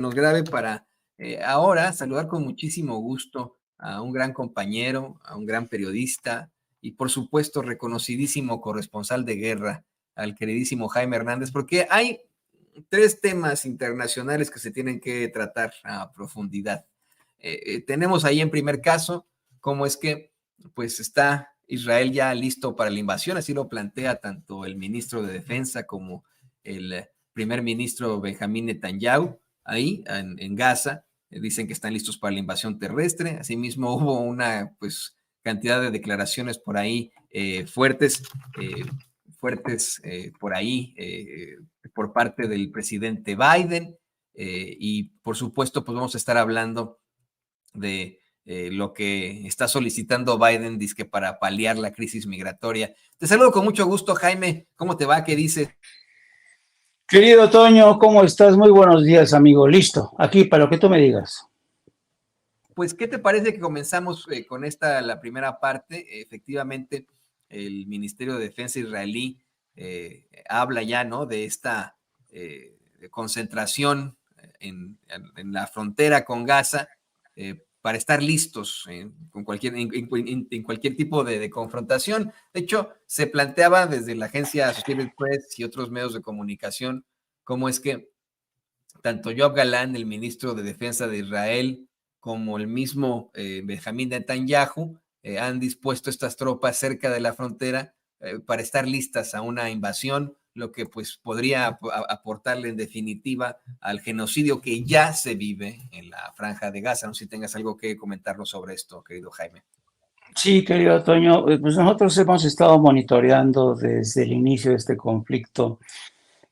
nos grabe para ahora saludar con muchísimo gusto a un gran compañero, a un gran periodista y por supuesto reconocidísimo corresponsal de guerra, al queridísimo Jaime Hernández, porque hay tres temas internacionales que se tienen que tratar a profundidad. Tenemos ahí en primer caso cómo es que pues está Israel ya listo para la invasión, así lo plantea tanto el ministro de Defensa como el primer ministro Benjamín Netanyahu ahí en Gaza. Dicen que están listos para la invasión terrestre. Asimismo hubo una pues cantidad de declaraciones por ahí fuertes por ahí por parte del presidente Biden y por supuesto pues vamos a estar hablando de lo que está solicitando Biden dizque para paliar la crisis migratoria. Te saludo con mucho gusto, Jaime. ¿Cómo te va? ¿Qué dices? Querido Toño, ¿cómo estás? Muy buenos días, amigo. Listo, aquí para lo que tú me digas. Pues, ¿qué te parece que comenzamos con la primera parte? Efectivamente, el Ministerio de Defensa israelí habla ya, ¿no?, de esta concentración en la frontera con Gaza para estar listos en cualquier tipo de confrontación. De hecho, se planteaba desde la agencia Associated Press y otros medios de comunicación cómo es que tanto Yoav Galán, el ministro de Defensa de Israel, como el mismo Benjamín Netanyahu han dispuesto estas tropas cerca de la frontera para estar listas a una invasión, lo que pues podría aportarle en definitiva al genocidio que ya se vive en la Franja de Gaza. No sé si tengas algo que comentarnos sobre esto, querido Jaime. Sí, querido Toño, pues nosotros hemos estado monitoreando desde el inicio de este conflicto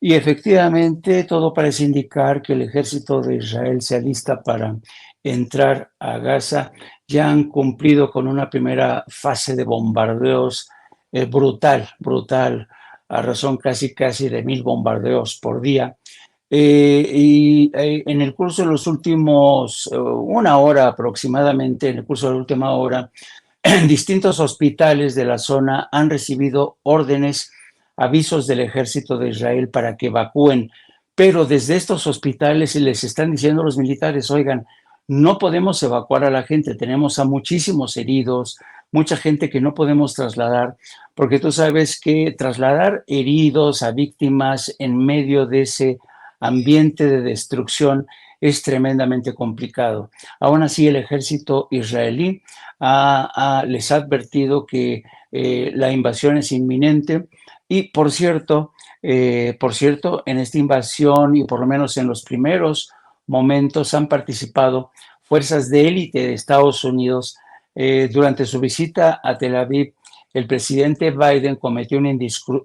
y efectivamente todo parece indicar que el ejército de Israel se alista para entrar a Gaza. Ya han cumplido con una primera fase de bombardeos brutal, a razón casi de 1,000 bombardeos por día. En el curso de los últimos, una hora aproximadamente, en el curso de la última hora, distintos hospitales de la zona han recibido órdenes, avisos del ejército de Israel para que evacúen, pero desde estos hospitales les están diciendo a los militares, oigan, no podemos evacuar a la gente, tenemos a muchísimos heridos, mucha gente que no podemos trasladar, porque tú sabes que trasladar heridos a víctimas en medio de ese ambiente de destrucción es tremendamente complicado. Aún así, el ejército israelí les ha advertido que la invasión es inminente y, por cierto, en esta invasión y por lo menos en los primeros momentos han participado fuerzas de élite de Estados Unidos. Durante su visita a Tel Aviv, el presidente Biden cometió una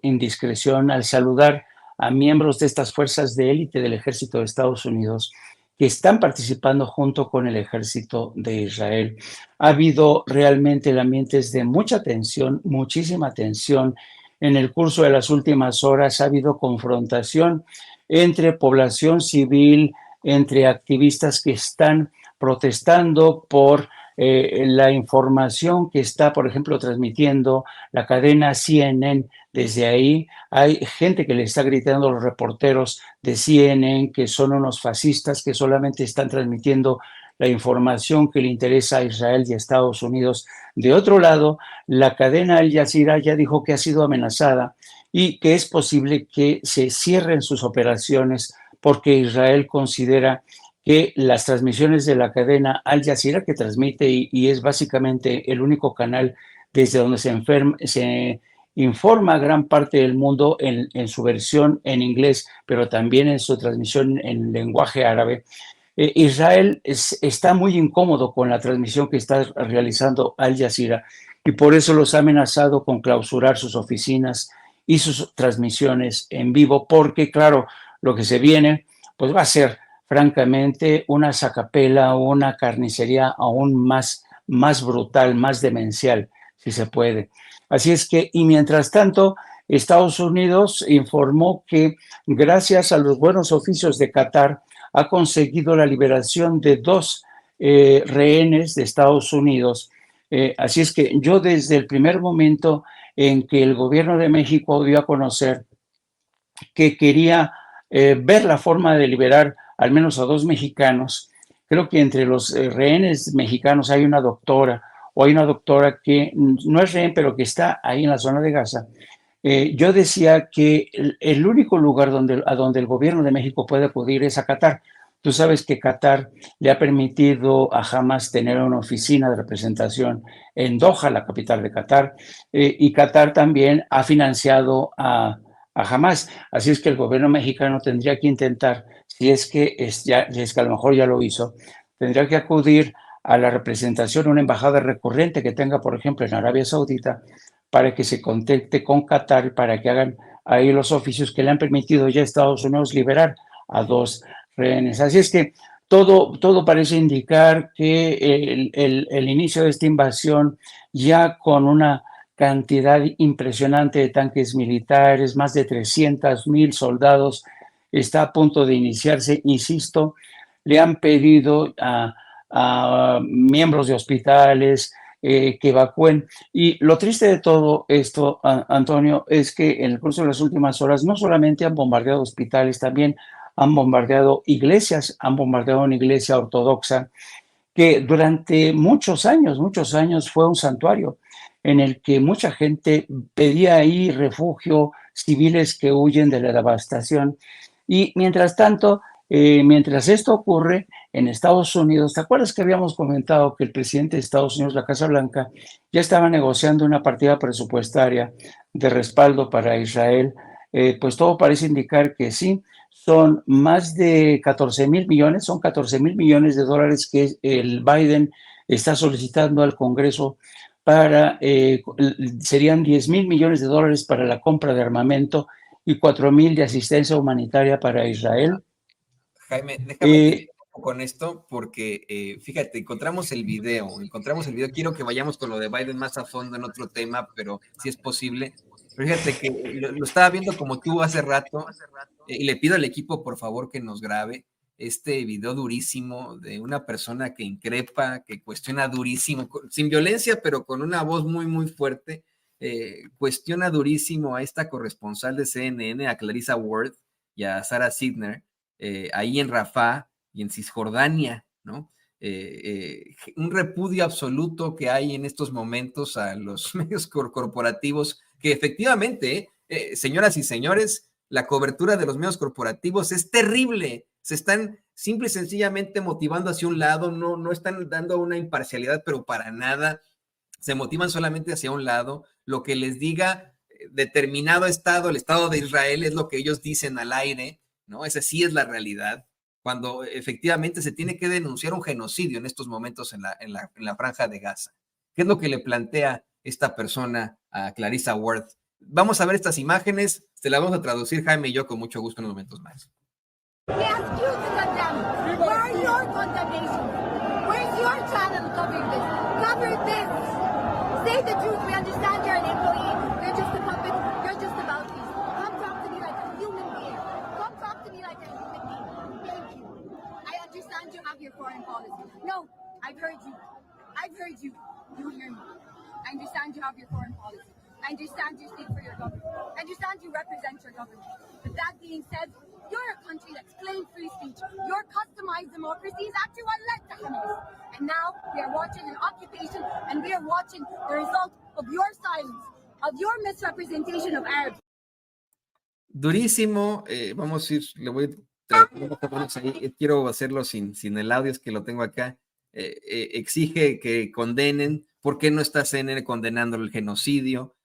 indiscreción al saludar a miembros de estas fuerzas de élite del ejército de Estados Unidos que están participando junto con el ejército de Israel. Ha habido realmente ambientes de mucha tensión, muchísima tensión. En el curso de las últimas horas ha habido confrontación entre población civil, entre activistas que están protestando por la información que está, por ejemplo, transmitiendo la cadena CNN. Desde ahí hay gente que le está gritando a los reporteros de CNN que son unos fascistas que solamente están transmitiendo la información que le interesa a Israel y a Estados Unidos. De otro lado, la cadena Al Jazeera ya dijo que ha sido amenazada y que es posible que se cierren sus operaciones porque Israel considera que las transmisiones de la cadena Al Jazeera, que transmite y es básicamente el único canal desde donde se informa a gran parte del mundo en su versión en inglés, pero también en su transmisión en lenguaje árabe. Israel está muy incómodo con la transmisión que está realizando Al Jazeera y por eso los ha amenazado con clausurar sus oficinas y sus transmisiones en vivo, porque claro, lo que se viene pues va a ser francamente una sacapela o una carnicería aún más brutal, más demencial, si se puede. Así es que, y mientras tanto, Estados Unidos informó que gracias a los buenos oficios de Qatar ha conseguido la liberación de 2 rehenes de Estados Unidos. Así es que yo desde el primer momento en que el gobierno de México dio a conocer que quería ver la forma de liberar al menos a 2 mexicanos. Creo que entre los rehenes mexicanos hay una doctora o hay una doctora que no es rehén, pero que está ahí en la zona de Gaza. Yo decía que el único lugar a donde el gobierno de México puede acudir es a Qatar. Tú sabes que Qatar le ha permitido a Hamas tener una oficina de representación en Doha, la capital de Qatar, y Qatar también ha financiado a Hamas. Así es que el gobierno mexicano tendría que intentar, si es que a lo mejor ya lo hizo, tendría que acudir a la representación, una embajada recurrente que tenga, por ejemplo, en Arabia Saudita, para que se contacte con Qatar, para que hagan ahí los oficios que le han permitido ya a Estados Unidos liberar a 2 rehenes. Así es que todo parece indicar que el inicio de esta invasión, ya con una cantidad impresionante de tanques militares, más de 300,000 soldados, está a punto de iniciarse. Insisto, le han pedido a miembros de hospitales que evacúen. Y lo triste de todo esto, Antonio, es que en el curso de las últimas horas no solamente han bombardeado hospitales, también han bombardeado iglesias, han bombardeado una iglesia ortodoxa que durante muchos años fue un santuario en el que mucha gente pedía ahí refugio, civiles que huyen de la devastación. Y mientras tanto, mientras esto ocurre en Estados Unidos, ¿te acuerdas que habíamos comentado que el presidente de Estados Unidos, la Casa Blanca, ya estaba negociando una partida presupuestaria de respaldo para Israel? Pues todo parece indicar que sí, son más de 14,000 millones, son 14,000 millones de dólares que el Biden está solicitando al Congreso para, serían 10,000 millones de dólares para la compra de armamento y 4,000 de asistencia humanitaria para Israel. Jaime, déjame te Eh, interrumpo con esto porque, fíjate, encontramos el video, quiero que vayamos con lo de Biden más a fondo en otro tema, pero si es posible. Pero fíjate que lo estaba viendo como tú hace rato, y le pido al equipo, por favor, que nos grabe este video durísimo de una persona que increpa, que cuestiona durísimo, sin violencia, pero con una voz muy, muy fuerte, cuestiona durísimo a esta corresponsal de CNN, a Clarissa Ward y a Sarah Sidner, ahí en Rafah y en Cisjordania, ¿no? Un repudio absoluto que hay en estos momentos a los medios corporativos, que efectivamente, señoras y señores, la cobertura de los medios corporativos es terrible. Se están simple y sencillamente motivando hacia un lado, no están dando una imparcialidad, pero para nada. Se motivan solamente hacia un lado. Lo que les diga determinado estado, el Estado de Israel, es lo que ellos dicen al aire, ¿no? Esa sí es la realidad. Cuando efectivamente se tiene que denunciar un genocidio en estos momentos en la franja de Gaza. ¿Qué es lo que le plantea esta persona a Clarissa Ward? Vamos a ver estas imágenes, se las vamos a traducir Jaime y yo con mucho gusto en unos momentos más. We ask you to condemn. Where are your condemnations? Where's your channel covering this? Cover this. Say the truth. We understand you're an employee. You're just a puppet. You're just a mouthpiece. Come talk to me like a human being. Come talk to me like a human being. Thank you. I understand you have your foreign policy. No, I've heard you. I've heard you. You hear me. I understand you have your foreign policy. I understand you speak for your government. I understand you represent your government. But that being said, you're a country that's claimed free speech. Your customized democracy is actually what led to Hamas. And now we are watching an occupation, and we are watching the result of your silence, of your misrepresentation of Arabs. Durísimo, vamos a ir, le voy a ahí, quiero hacerlo sin el audio, es que lo tengo acá. Exige que condenen. ¿Por qué no está CNN condenando el genocidio?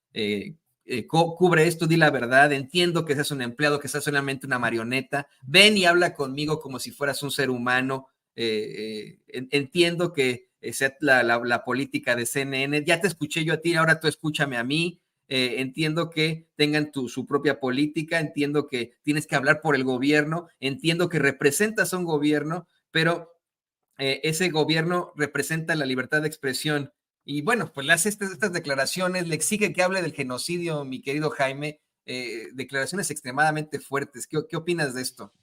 Cubre esto, di la verdad. Entiendo que seas un empleado, que seas solamente una marioneta. Ven y habla conmigo como si fueras un ser humano. Entiendo que sea la política de CNN. Ya te escuché yo a ti, ahora tú escúchame a mí. Entiendo que tengan su propia política. Entiendo que tienes que hablar por el gobierno. Entiendo que representas a un gobierno, pero ese gobierno representa la libertad de expresión. Y bueno, pues le hace estas declaraciones, le exige que hable del genocidio, mi querido Jaime, declaraciones extremadamente fuertes. ¿Qué opinas de esto?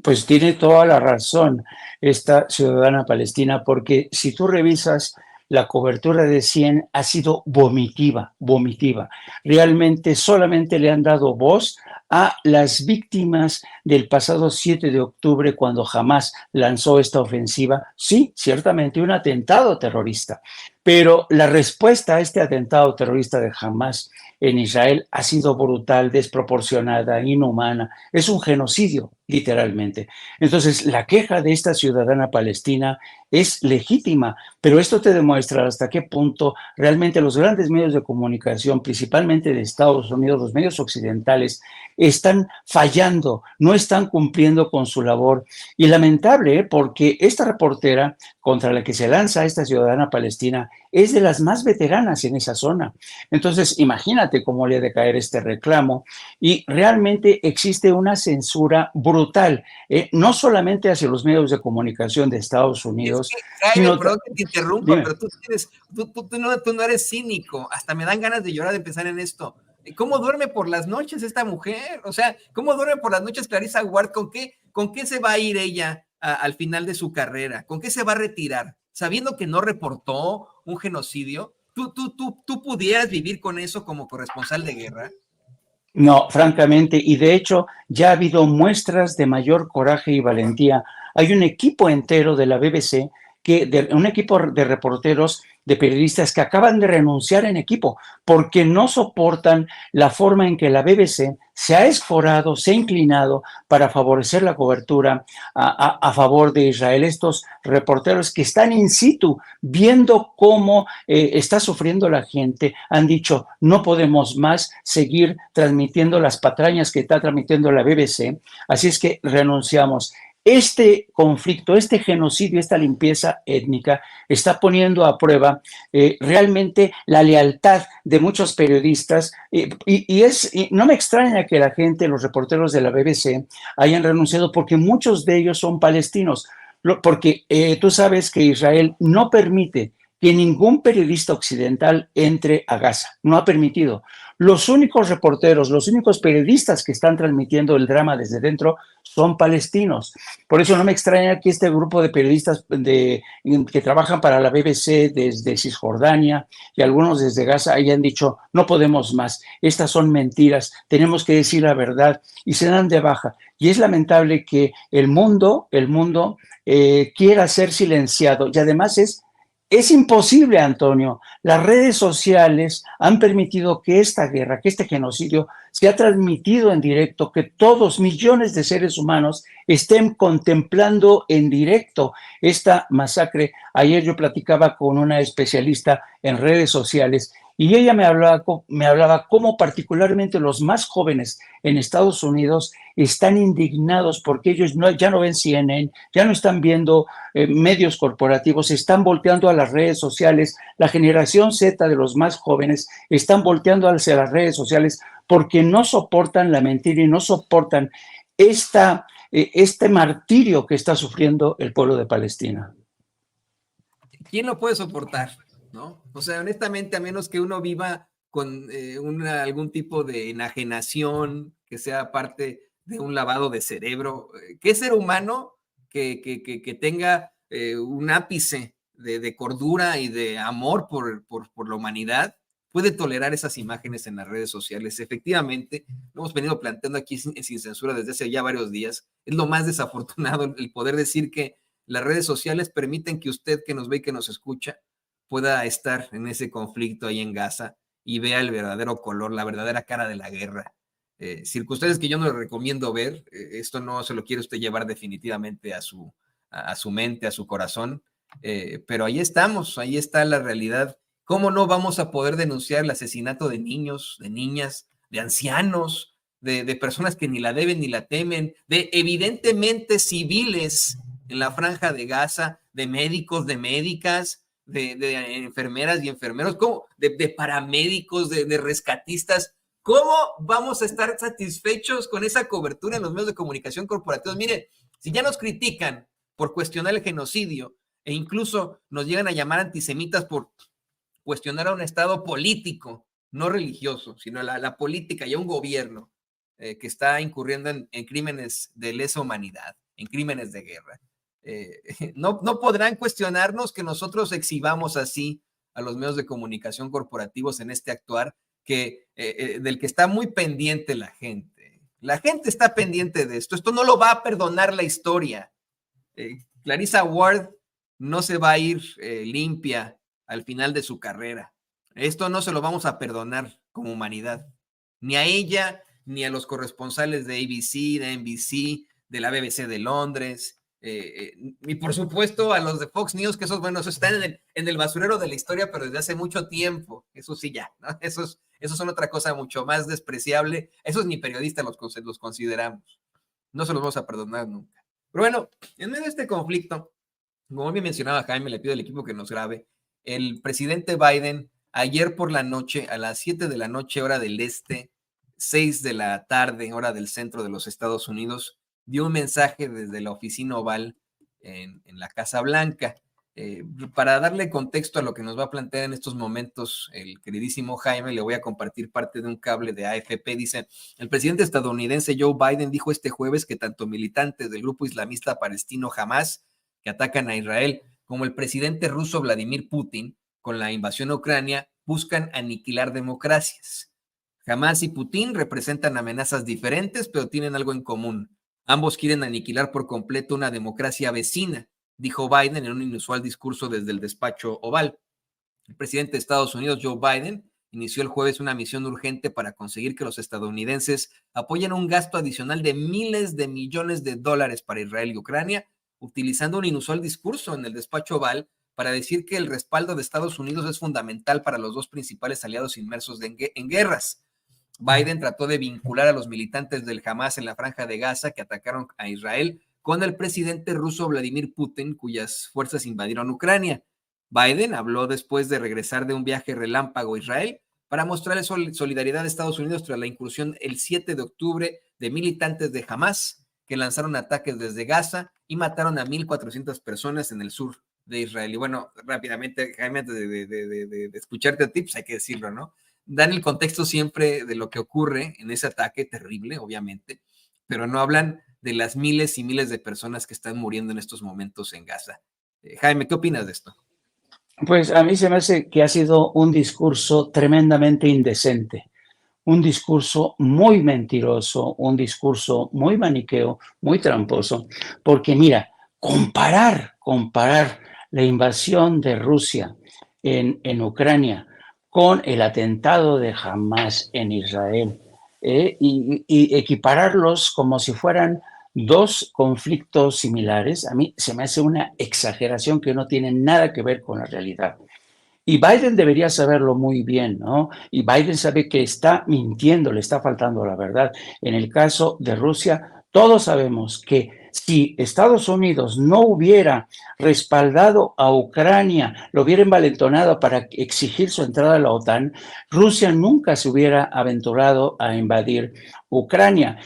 Pues tiene toda la razón esta ciudadana palestina, porque si tú revisas la cobertura de CNN ha sido vomitiva, vomitiva. Realmente solamente le han dado voz a las víctimas del pasado 7 de octubre, cuando Hamás lanzó esta ofensiva. Sí, ciertamente un atentado terrorista, pero la respuesta a este atentado terrorista de Hamás en Israel ha sido brutal, desproporcionada, inhumana. Es un genocidio, literalmente. Entonces, la queja de esta ciudadana palestina es legítima, pero esto te demuestra hasta qué punto realmente los grandes medios de comunicación, principalmente de Estados Unidos, los medios occidentales, están fallando, no están cumpliendo con su labor. Y lamentable, porque esta reportera contra la que se lanza esta ciudadana palestina es de las más veteranas en esa zona. Entonces, imagínate cómo le ha de caer este reclamo. Y realmente existe una censura brutal, no solamente hacia los medios de comunicación de Estados Es Unidos, que, Jaime, sino... perdón que te interrumpa, Dime. pero tú no eres cínico. Hasta me dan ganas de llorar de pensar en esto. ¿Cómo duerme por las noches esta mujer? O sea, ¿cómo duerme por las noches Clarissa Ward? ¿Con qué se va a ir ella al final de su carrera? ¿Con qué se va a retirar? Sabiendo que no reportó un genocidio. ¿Tú pudieras vivir con eso como corresponsal de guerra? No, francamente, y de hecho ya ha habido muestras de mayor coraje y valentía. Hay un equipo entero de la BBC, un equipo de reporteros, de periodistas que acaban de renunciar en equipo porque no soportan la forma en que la BBC se ha esforado, se ha inclinado para favorecer la cobertura a favor de Israel. Estos reporteros que están in situ viendo cómo está sufriendo la gente, han dicho: no podemos más seguir transmitiendo las patrañas que está transmitiendo la BBC, así es que renunciamos. Este conflicto, este genocidio, esta limpieza étnica está poniendo a prueba realmente la lealtad de muchos periodistas, y no me extraña que la gente, los reporteros de la BBC hayan renunciado, porque muchos de ellos son palestinos, porque tú sabes que Israel no permite que ningún periodista occidental entre a Gaza, no ha permitido. Los únicos reporteros, los únicos periodistas que están transmitiendo el drama desde dentro son palestinos. Por eso no me extraña que este grupo de periodistas que trabajan para la BBC desde Cisjordania y algunos desde Gaza hayan dicho: no podemos más, estas son mentiras, tenemos que decir la verdad, y se dan de baja. Y es lamentable que el mundo quiera ser silenciado, y además es imposible, Antonio. Las redes sociales han permitido que esta guerra, que este genocidio se ha transmitido en directo, que todos, millones de seres humanos, estén contemplando en directo esta masacre. Ayer yo platicaba con una especialista en redes sociales y ella me hablaba cómo particularmente los más jóvenes en Estados Unidos están indignados porque ellos ya no ven CNN, ya no están viendo medios corporativos, están volteando a las redes sociales. La generación Z de los más jóvenes están volteando hacia las redes sociales porque no soportan la mentira y no soportan este martirio que está sufriendo el pueblo de Palestina. ¿Quién lo puede soportar? ¿No? O sea, honestamente, a menos que uno viva con algún tipo de enajenación, que sea parte de un lavado de cerebro, ¿qué ser humano que tenga un ápice de cordura y de amor por la humanidad puede tolerar esas imágenes en las redes sociales? Efectivamente, lo hemos venido planteando aquí sin censura desde hace ya varios días. Es lo más desafortunado el poder decir que las redes sociales permiten que usted, que nos ve y que nos escucha, pueda estar en ese conflicto ahí en Gaza y vea el verdadero color, la verdadera cara de la guerra. Circunstancias que yo no le recomiendo ver. Esto no se lo quiere usted llevar definitivamente a su mente, a su corazón, pero ahí estamos, ahí está la realidad. ¿Cómo no vamos a poder denunciar el asesinato de niños, de niñas, de ancianos, de personas que ni la deben ni la temen, de evidentemente civiles en la franja de Gaza, de médicos, de médicas, de enfermeras y enfermeros, ¿cómo? De paramédicos, de rescatistas? ¿Cómo vamos a estar satisfechos con esa cobertura en los medios de comunicación corporativos? Mire, si ya nos critican por cuestionar el genocidio e incluso nos llegan a llamar antisemitas por cuestionar a un estado político, no religioso, sino la política y a un gobierno que está incurriendo en crímenes de lesa humanidad, en crímenes de guerra. No podrán cuestionarnos que nosotros exhibamos así a los medios de comunicación corporativos en este actuar del que está muy pendiente la gente. La gente está pendiente de esto. Esto no lo va a perdonar la historia. Clarissa Ward no se va a ir limpia al final de su carrera. Esto no se lo vamos a perdonar como humanidad. Ni a ella, ni a los corresponsales de ABC, de NBC, de la BBC de Londres, y por supuesto a los de Fox News, que esos están en el basurero de la historia, pero desde hace mucho tiempo. Eso sí ya, ¿no? Esos son otra cosa mucho más despreciable. Esos ni periodistas los consideramos. No se los vamos a perdonar nunca. Pero bueno, en medio de este conflicto, como bien mencionaba Jaime, le pido al equipo que nos grabe, el presidente Biden ayer por la noche, a las 7 de la noche, hora del este, 6 de la tarde, hora del centro de los Estados Unidos, dio un mensaje desde la oficina oval en la Casa Blanca. Para darle contexto a lo que nos va a plantear en estos momentos el queridísimo Jaime, le voy a compartir parte de un cable de AFP. Dice, el presidente estadounidense Joe Biden dijo este jueves que tanto militantes del grupo islamista palestino Hamas, que atacan a Israel, como el presidente ruso Vladimir Putin, con la invasión a Ucrania, buscan aniquilar democracias. Hamas y Putin representan amenazas diferentes, pero tienen algo en común. Ambos quieren aniquilar por completo una democracia vecina, dijo Biden en un inusual discurso desde el despacho oval. El presidente de Estados Unidos, Joe Biden, inició el jueves una misión urgente para conseguir que los estadounidenses apoyen un gasto adicional de miles de millones de dólares para Israel y Ucrania, utilizando un inusual discurso en el despacho oval para decir que el respaldo de Estados Unidos es fundamental para los dos principales aliados inmersos en guerras. Biden trató de vincular a los militantes del Hamas en la franja de Gaza que atacaron a Israel con el presidente ruso Vladimir Putin, cuyas fuerzas invadieron Ucrania. Biden habló después de regresar de un viaje relámpago a Israel para mostrarle solidaridad a Estados Unidos tras la incursión el 7 de octubre de militantes de Hamas que lanzaron ataques desde Gaza y mataron a 1,400 personas en el sur de Israel. Y bueno, rápidamente, Jaime, antes de escucharte a ti, pues hay que decirlo, ¿no? Dan el contexto siempre de lo que ocurre en ese ataque terrible, obviamente, pero no hablan de las miles y miles de personas que están muriendo en estos momentos en Gaza. Jaime, ¿qué opinas de esto? Pues a mí se me hace que ha sido un discurso tremendamente indecente, un discurso muy mentiroso, un discurso muy maniqueo, muy tramposo, porque mira, comparar la invasión de Rusia en Ucrania con el atentado de Hamas en Israel y equipararlos como si fueran dos conflictos similares, a mí se me hace una exageración que no tiene nada que ver con la realidad. Y Biden debería saberlo muy bien, ¿no? Y Biden sabe que está mintiendo, le está faltando la verdad. En el caso de Rusia, todos sabemos que si Estados Unidos no hubiera respaldado a Ucrania, lo hubiera envalentonado para exigir su entrada a la OTAN, Rusia nunca se hubiera aventurado a invadir Ucrania.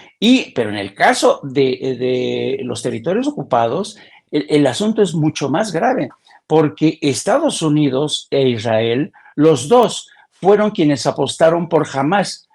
Pero en el caso de los territorios ocupados, el asunto es mucho más grave, porque Estados Unidos e Israel, los dos fueron quienes apostaron por Hamas.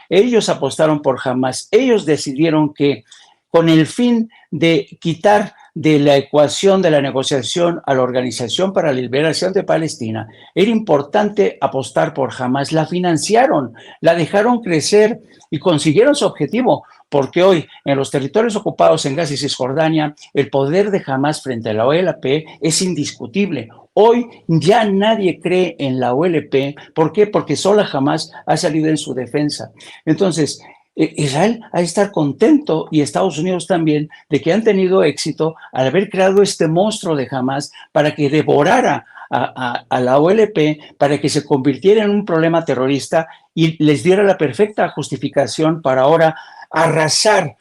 Ellos apostaron por Hamas. Ellos decidieron que con el fin de quitar de la ecuación de la negociación a la Organización para la Liberación de Palestina, era importante apostar por Hamas. La financiaron, la dejaron crecer y consiguieron su objetivo, porque hoy en los territorios ocupados en Gaza y Cisjordania, el poder de Hamas frente a la OLP es indiscutible. Hoy ya nadie cree en la OLP. ¿Por qué? Porque sola Hamas ha salido en su defensa. Entonces, Israel ha de estar contento, y Estados Unidos también, de que han tenido éxito al haber creado este monstruo de Hamas para que devorara a la OLP, para que se convirtiera en un problema terrorista y les diera la perfecta justificación para ahora arrasar,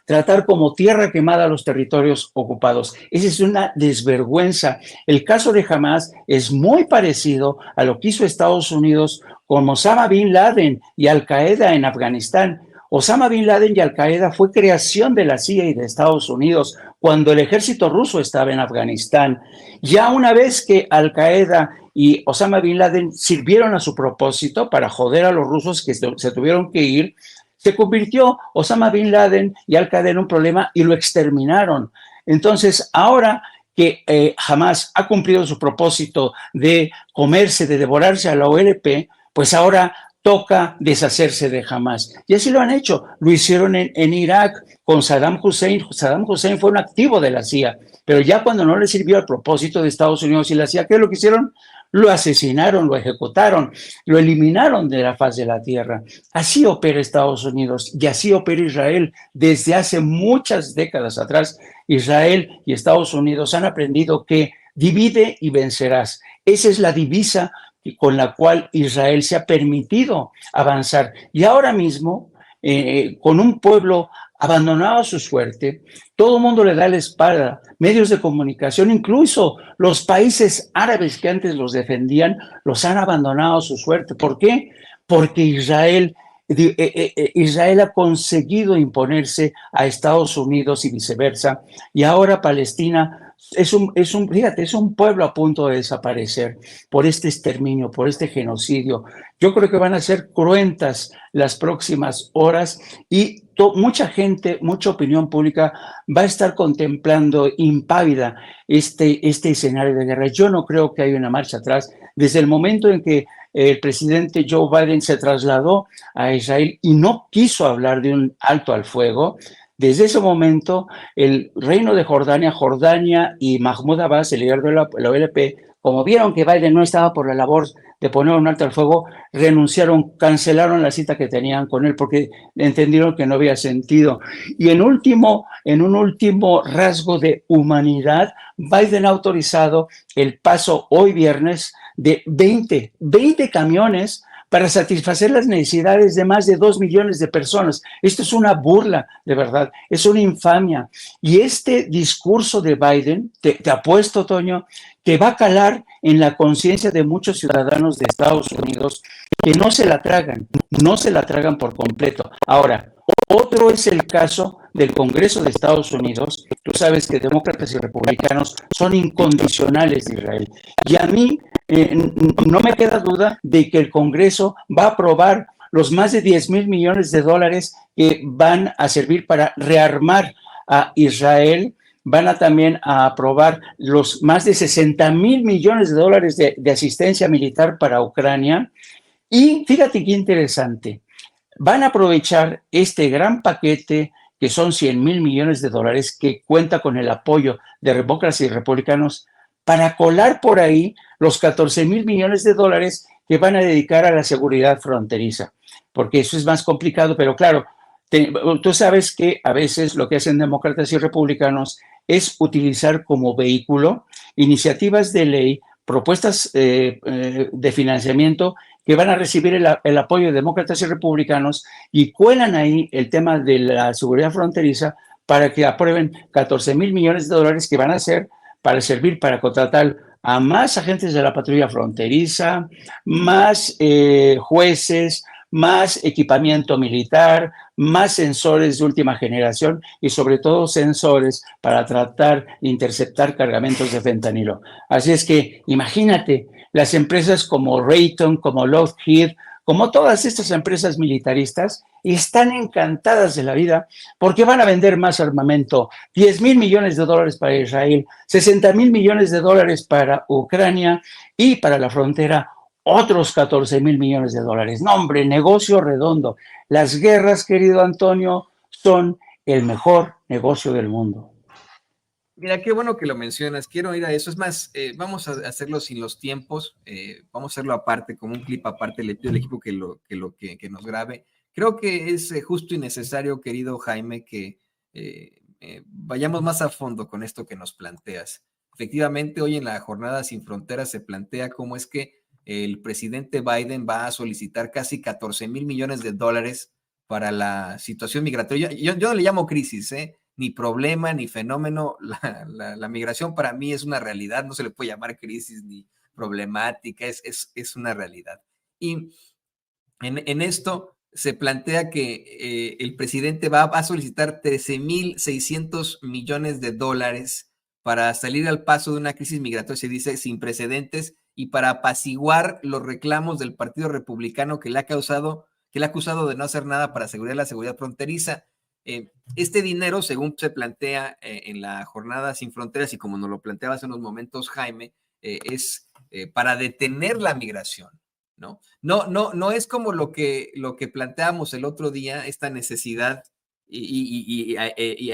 tratar como tierra quemada a los territorios ocupados. Esa es una desvergüenza. El caso de Hamas es muy parecido a lo que hizo Estados Unidos con Osama Bin Laden y Al Qaeda en Afganistán. Osama Bin Laden y Al Qaeda fue creación de la CIA y de Estados Unidos cuando el ejército ruso estaba en Afganistán. Ya una vez que Al Qaeda y Osama Bin Laden sirvieron a su propósito para joder a los rusos que se tuvieron que ir, se convirtió Osama Bin Laden y Al Qaeda en un problema y lo exterminaron. Entonces, ahora que Hamás ha cumplido su propósito de comerse, de devorarse a la OLP, pues ahora toca deshacerse de Hamás. Y así lo han hecho. Lo hicieron en Irak con Saddam Hussein. Saddam Hussein fue un activo de la CIA, pero ya cuando no le sirvió al propósito de Estados Unidos y la CIA, ¿qué es lo que hicieron? Lo asesinaron, lo ejecutaron, lo eliminaron de la faz de la tierra. Así opera Estados Unidos y así opera Israel. Desde hace muchas décadas atrás, Israel y Estados Unidos han aprendido que divide y vencerás. Esa es la divisa con la cual Israel se ha permitido avanzar. Y ahora mismo, con un pueblo abandonado a su suerte, todo el mundo le da la espalda, medios de comunicación, incluso los países árabes que antes los defendían, los han abandonado a su suerte. ¿Por qué? Porque Israel ha conseguido imponerse a Estados Unidos y viceversa, y ahora Palestina fíjate, es un pueblo a punto de desaparecer por este exterminio, por este genocidio. Yo creo que van a ser cruentas las próximas horas y mucha gente, mucha opinión pública va a estar contemplando impávida este escenario de guerra. Yo no creo que haya una marcha atrás. Desde el momento en que el presidente Joe Biden se trasladó a Israel y no quiso hablar de un alto al fuego, desde ese momento el reino de Jordania y Mahmoud Abbas, el líder de la OLP, como vieron que Biden no estaba por la labor de poner un alto al fuego, renunciaron, cancelaron la cita que tenían con él porque entendieron que no había sentido. Y en un último rasgo de humanidad, Biden ha autorizado el paso hoy viernes de 20 camiones para satisfacer las necesidades de más de 2 millones de personas. Esto es una burla, de verdad, es una infamia. Y este discurso de Biden, te apuesto, Toño, que va a calar en la conciencia de muchos ciudadanos de Estados Unidos que no se la tragan por completo. Ahora, otro es el caso del Congreso de Estados Unidos. Tú sabes que demócratas y republicanos son incondicionales de Israel. Y a mí no me queda duda de que el Congreso va a aprobar los más de 10,000 millones de dólares que van a servir para rearmar a Israel. Van a también a aprobar los más de 60,000 millones de dólares de asistencia militar para Ucrania. Y fíjate qué interesante, van a aprovechar este gran paquete que son 100,000 millones de dólares que cuenta con el apoyo de demócratas y republicanos para colar por ahí los 14,000 millones de dólares que van a dedicar a la seguridad fronteriza, porque eso es más complicado, pero claro, tú sabes que a veces lo que hacen demócratas y republicanos es utilizar como vehículo iniciativas de ley, propuestas de financiamiento que van a recibir el apoyo de demócratas y republicanos y cuelan ahí el tema de la seguridad fronteriza para que aprueben 14,000 millones de dólares que van a ser para servir para contratar a más agentes de la patrulla fronteriza, más jueces, más equipamiento militar, más sensores de última generación y sobre todo sensores para tratar de interceptar cargamentos de fentanilo. Así es que imagínate, las empresas como Raytheon, como Lockheed, como todas estas empresas militaristas, están encantadas de la vida porque van a vender más armamento, 10,000 millones de dólares para Israel, 60,000 millones de dólares para Ucrania y para la frontera otros 14,000 millones de dólares. No, hombre, negocio redondo. Las guerras, querido Antonio, son el mejor negocio del mundo. Mira, qué bueno que lo mencionas, quiero ir a eso. Es más, vamos a hacerlo sin los tiempos, vamos a hacerlo aparte, como un clip aparte, le pido al equipo que nos grabe. Creo que es justo y necesario, querido Jaime, que vayamos más a fondo con esto que nos planteas. Efectivamente, hoy en la Jornada Sin Fronteras se plantea cómo es que el presidente Biden va a solicitar casi 14,000 millones de dólares para la situación migratoria. Yo no le llamo crisis, ni problema, ni fenómeno. La migración para mí es una realidad, no se le puede llamar crisis ni problemática, es una realidad. Y en esto se plantea que el presidente va a solicitar 13,600 millones de dólares para salir al paso de una crisis migratoria, se dice, sin precedentes, y para apaciguar los reclamos del Partido Republicano que le ha acusado de no hacer nada para asegurar la seguridad fronteriza. Este dinero, según se plantea en la Jornada Sin Fronteras y como nos lo planteaba hace unos momentos Jaime, es para detener la migración, ¿no? No es como lo que planteamos el otro día, esta necesidad y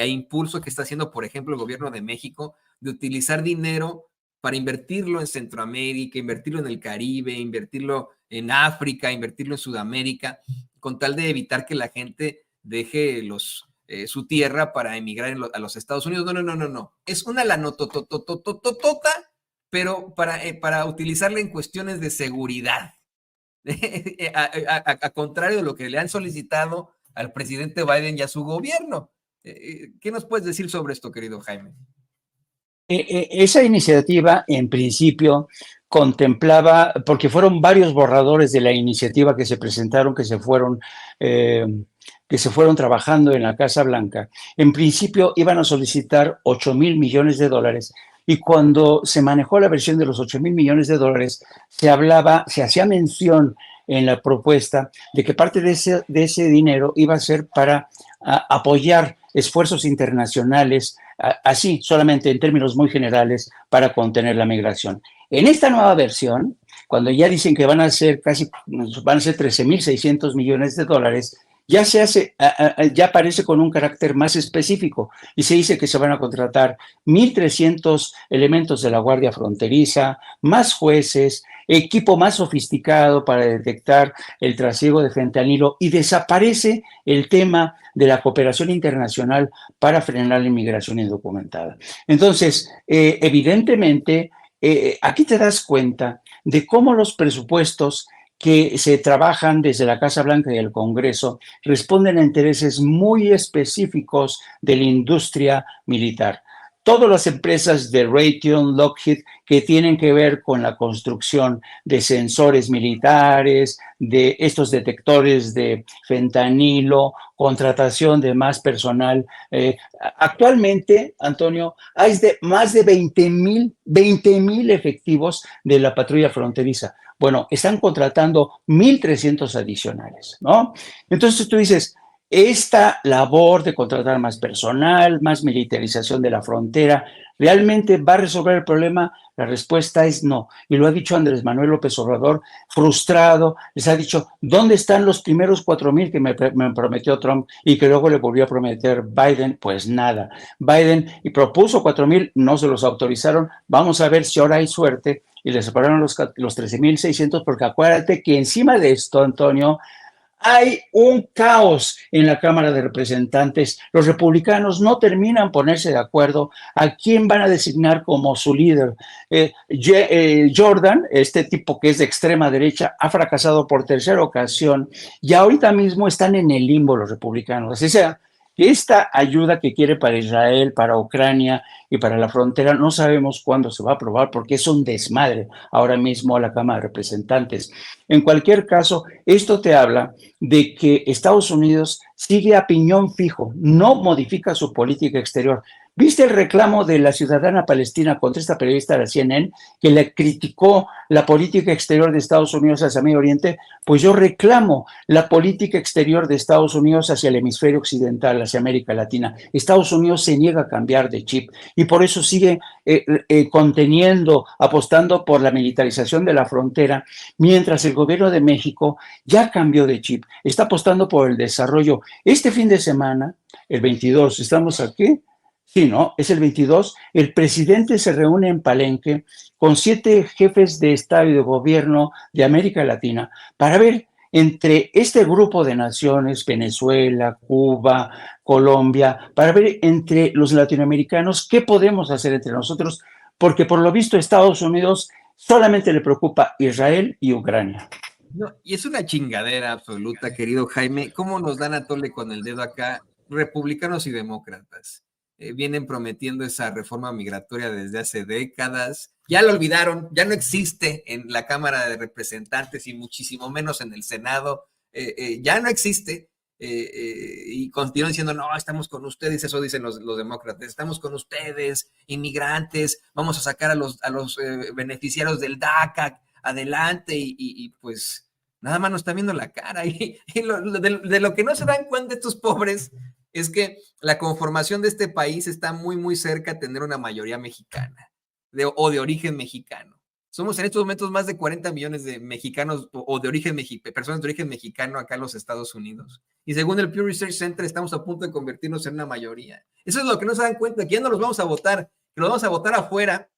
impulso que está haciendo, por ejemplo, el gobierno de México de utilizar dinero para invertirlo en Centroamérica, invertirlo en el Caribe, invertirlo en África, invertirlo en Sudamérica, con tal de evitar que la gente deje su tierra para emigrar a los Estados Unidos. No. Es una lanotototototota, pero para utilizarla en cuestiones de seguridad. A contrario de lo que le han solicitado al presidente Biden y a su gobierno. ¿Qué nos puedes decir sobre esto, querido Jaime? Esa iniciativa, en principio, contemplaba, porque fueron varios borradores de la iniciativa que se presentaron, que se fueron trabajando en la Casa Blanca. En principio iban a solicitar $8,000 millones, y cuando se manejó la versión de los $8,000 millones, se hacía mención en la propuesta de que parte de ese dinero iba a ser para apoyar esfuerzos internacionales, así solamente en términos muy generales, para contener la migración. En esta nueva versión, cuando ya dicen que van a ser 13,600 millones de dólares, ya ya aparece con un carácter más específico y se dice que se van a contratar 1,300 elementos de la Guardia Fronteriza, más jueces, equipo más sofisticado para detectar el trasiego de fentanilo, y desaparece el tema de la cooperación internacional para frenar la inmigración indocumentada. Entonces, evidentemente, aquí te das cuenta de cómo los presupuestos que se trabajan desde la Casa Blanca y el Congreso responden a intereses muy específicos de la industria militar. Todas las empresas de Raytheon, Lockheed, que tienen que ver con la construcción de sensores militares, de estos detectores de fentanilo, contratación de más personal. Actualmente, Antonio, hay más de 20,000 efectivos de la patrulla fronteriza. Bueno, están contratando 1,300 adicionales, ¿no? Entonces tú dices, esta labor de contratar más personal, más militarización de la frontera, ¿realmente va a resolver el problema? La respuesta es no. Y lo ha dicho Andrés Manuel López Obrador, frustrado, les ha dicho, ¿dónde están los primeros 4,000 que me prometió Trump y que luego le volvió a prometer Biden? Pues nada. Biden propuso 4,000, no se los autorizaron. Vamos a ver si ahora hay suerte y le separaron los 13,600, porque acuérdate que encima de esto, Antonio, hay un caos en la Cámara de Representantes. Los republicanos no terminan ponerse de acuerdo a quién van a designar como su líder. Jordan, este tipo que es de extrema derecha, ha fracasado por tercera ocasión y ahorita mismo están en el limbo los republicanos. Así sea, que esta ayuda que quiere para Israel, para Ucrania y para la frontera, no sabemos cuándo se va a aprobar porque es un desmadre ahora mismo a la Cámara de Representantes. En cualquier caso, esto te habla de que Estados Unidos sigue a piñón fijo, no modifica su política exterior. ¿Viste el reclamo de la ciudadana palestina contra esta periodista de la CNN que le criticó la política exterior de Estados Unidos hacia Medio Oriente? Pues yo reclamo la política exterior de Estados Unidos hacia el hemisferio occidental, hacia América Latina. Estados Unidos se niega a cambiar de chip y por eso sigue conteniendo, apostando por la militarización de la frontera, mientras el gobierno de México ya cambió de chip, está apostando por el desarrollo. Este fin de semana, el 22, ¿estamos aquí? Sí, ¿no? Es el 22. El presidente se reúne en Palenque con 7 jefes de Estado y de gobierno de América Latina para ver entre este grupo de naciones, Venezuela, Cuba, Colombia, para ver entre los latinoamericanos qué podemos hacer entre nosotros, porque por lo visto Estados Unidos solamente le preocupa Israel y Ucrania. No, y es una chingadera absoluta, querido Jaime. ¿Cómo nos dan a tole con el dedo acá republicanos y demócratas? Vienen prometiendo esa reforma migratoria desde hace décadas. Ya lo olvidaron, ya no existe en la Cámara de Representantes y muchísimo menos en el Senado. Ya no existe. Y continúan diciendo, no, estamos con ustedes, eso dicen los demócratas, estamos con ustedes, inmigrantes, vamos a sacar a los beneficiarios del DACA adelante y pues nada más nos están viendo la cara. Y de lo que no se dan cuenta estos pobres es que la conformación de este país está muy, muy cerca a tener una mayoría mexicana o de origen mexicano. Somos en estos momentos más de 40 millones de mexicanos o de origen personas de origen mexicano acá en los Estados Unidos. Y según el Pew Research Center, estamos a punto de convertirnos en una mayoría. Eso es lo que no se dan cuenta, que ya no los vamos a votar, que los vamos a votar afuera,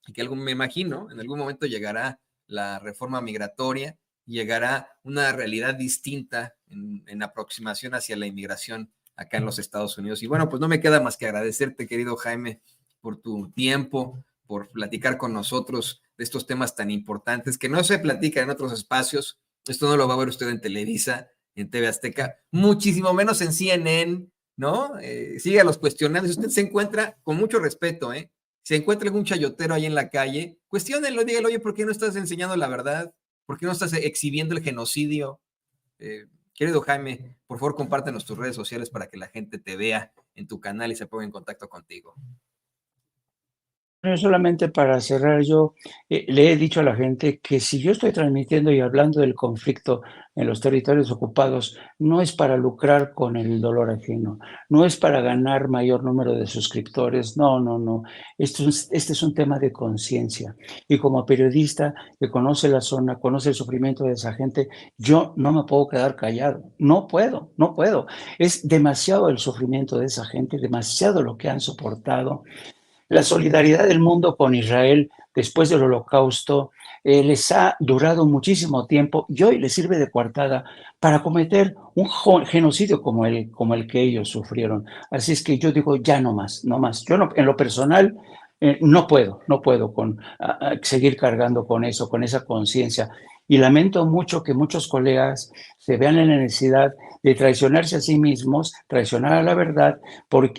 y que me imagino, en algún momento llegará la reforma migratoria, llegará una realidad distinta en aproximación hacia la inmigración acá en los Estados Unidos. Y bueno, pues no me queda más que agradecerte, querido Jaime, por tu tiempo, por platicar con nosotros de estos temas tan importantes que no se platican en otros espacios. Esto no lo va a ver usted en Televisa, en TV Azteca, muchísimo menos en CNN, ¿no? Siga los cuestionarios. Usted se encuentra, con mucho respeto, se encuentra algún chayotero ahí en la calle, cuestiónenlo, dígale, oye, ¿por qué no estás enseñando la verdad? ¿Por qué no estás exhibiendo el genocidio? Querido Jaime, por favor, compártenos tus redes sociales para que la gente te vea en tu canal y se ponga en contacto contigo. Solamente para cerrar, yo le he dicho a la gente que si yo estoy transmitiendo y hablando del conflicto en los territorios ocupados, no es para lucrar con el dolor ajeno, no es para ganar mayor número de suscriptores, no, no, no. Este es un tema de conciencia. Y como periodista que conoce la zona, conoce el sufrimiento de esa gente, yo no me puedo quedar callado. No puedo, no puedo. Es demasiado el sufrimiento de esa gente, demasiado lo que han soportado. La solidaridad del mundo con Israel después del Holocausto les ha durado muchísimo tiempo y hoy les sirve de coartada para cometer un genocidio como el que ellos sufrieron. Así es que yo digo, ya no más, no más. Yo no, en lo personal no puedo seguir cargando con eso, con esa conciencia. Y lamento mucho que muchos colegas se vean en la necesidad de traicionarse a sí mismos, traicionar a la verdad,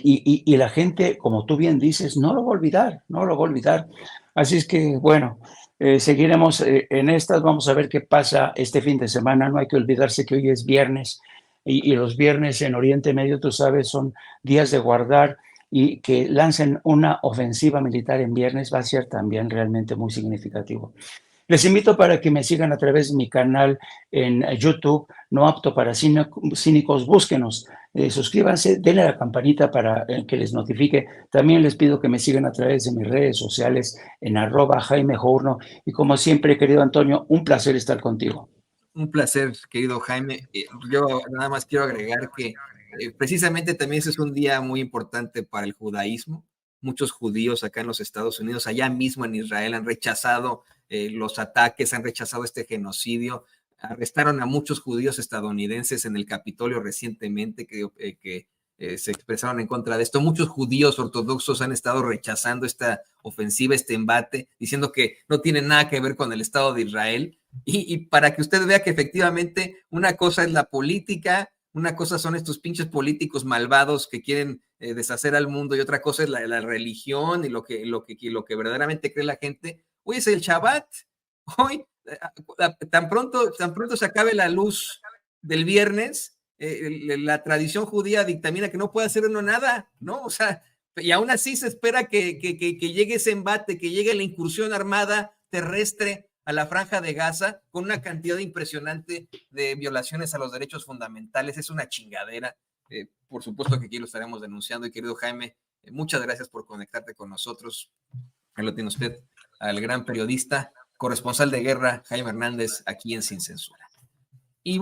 y la gente, como tú bien dices, no lo va a olvidar, no lo va a olvidar. Así es que, bueno, seguiremos en estas, vamos a ver qué pasa este fin de semana. No hay que olvidarse que hoy es viernes y los viernes en Oriente Medio, tú sabes, son días de guardar, y que lancen una ofensiva militar en viernes va a ser también realmente muy significativo. Les invito para que me sigan a través de mi canal en YouTube, No Apto para Cínicos. Búsquenos, suscríbanse, denle a la campanita para que les notifique. También les pido que me sigan a través de mis redes sociales en @Jaime Journo. Y como siempre, querido Antonio, un placer estar contigo. Un placer, querido Jaime. Yo nada más quiero agregar que precisamente también ese es un día muy importante para el judaísmo. Muchos judíos acá en los Estados Unidos, allá mismo en Israel, han rechazado los ataques, han rechazado este genocidio. Arrestaron a muchos judíos estadounidenses en el Capitolio recientemente que se expresaron en contra de esto. Muchos judíos ortodoxos han estado rechazando esta ofensiva, este embate, diciendo que no tiene nada que ver con el Estado de Israel. Y para que usted vea que efectivamente una cosa es la política, una cosa son estos pinches políticos malvados que quieren deshacer al mundo, y otra cosa es la religión y lo que verdaderamente cree la gente. Hoy es el Shabbat, hoy tan pronto se acabe la luz del viernes, la tradición judía dictamina que no puede hacer uno nada, ¿no? O sea, y aún así se espera que llegue ese embate, que llegue la incursión armada terrestre a la Franja de Gaza con una cantidad impresionante de violaciones a los derechos fundamentales. Es una chingadera. Por supuesto que aquí lo estaremos denunciando. Y querido Jaime, muchas gracias por conectarte con nosotros. Ahí lo tiene usted, al gran periodista, corresponsal de guerra, Jaime Hernández, aquí en Sin Censura. Y